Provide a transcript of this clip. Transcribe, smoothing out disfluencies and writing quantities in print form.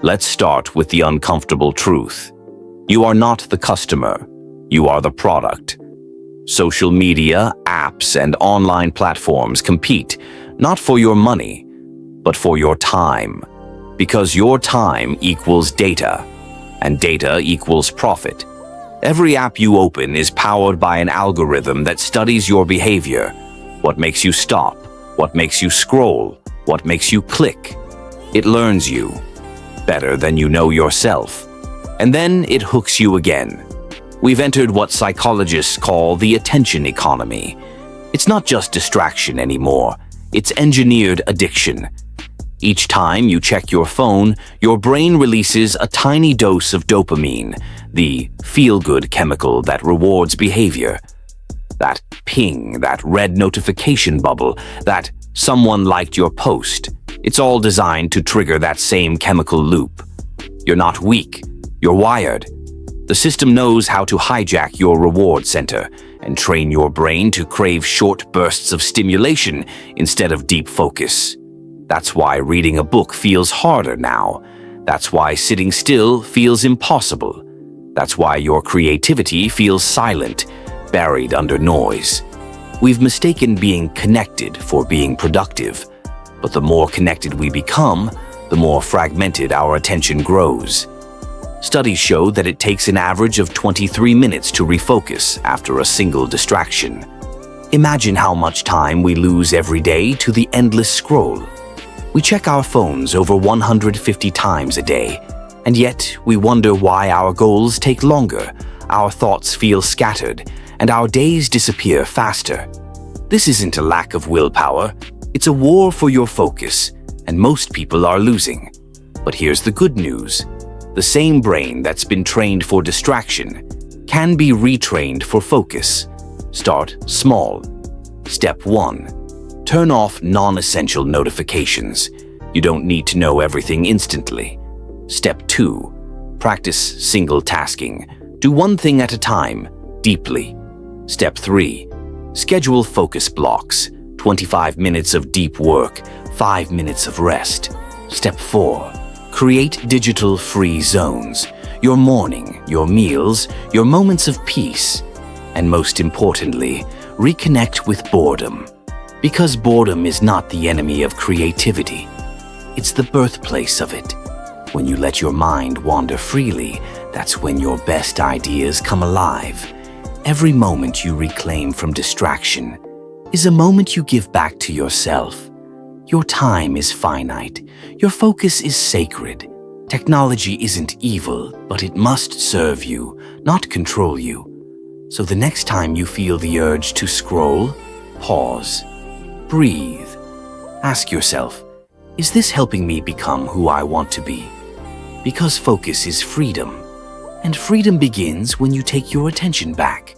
Let's start with the uncomfortable truth. You are not the customer. You are the product. Social media, apps, and online platforms compete not for your money, but for your time. Because your time equals data, and data equals profit. Every app you open is powered by an algorithm that studies your behavior. What makes you stop? What makes you scroll? What makes you click? It learns you better than you know yourself. And then it hooks you again. We've entered what psychologists call the attention economy. It's not just distraction anymore. It's engineered addiction. Each time you check your phone, your brain releases a tiny dose of dopamine, the feel-good chemical that rewards behavior. That ping, that red notification bubble, that someone liked your post. It's all designed to trigger that same chemical loop. You're not weak, you're wired. The system knows how to hijack your reward center and train your brain to crave short bursts of stimulation instead of deep focus. That's why reading a book feels harder now. That's why sitting still feels impossible. That's why your creativity feels silent, buried under noise. We've mistaken being connected for being productive. But the more connected we become, the more fragmented our attention grows. Studies show that it takes an average of 23 minutes to refocus after a single distraction. Imagine how much time we lose every day to the endless scroll. We check our phones over 150 times a day, and yet we wonder why our goals take longer, our thoughts feel scattered, and our days disappear faster. This isn't a lack of willpower, it's a war for your focus, and most people are losing. But here's the good news. The same brain that's been trained for distraction can be retrained for focus. Start small. Step 1. Turn off non-essential notifications. You don't need to know everything instantly. Step 2. Practice single tasking. Do one thing at a time, deeply. Step 3. Schedule focus blocks. 25 minutes of deep work, 5 minutes of rest. Step 4. Create digital-free zones. Your morning, your meals, your moments of peace. And most importantly, reconnect with boredom. Because boredom is not the enemy of creativity. It's the birthplace of it. When you let your mind wander freely, that's when your best ideas come alive. Every moment you reclaim from distraction is a moment you give back to yourself. Your time is finite. Your focus is sacred. Technology isn't evil, but it must serve you, not control you. So the next time you feel the urge to scroll, pause. Breathe. Ask yourself, is this helping me become who I want to be? Because focus is freedom. And freedom begins when you take your attention back.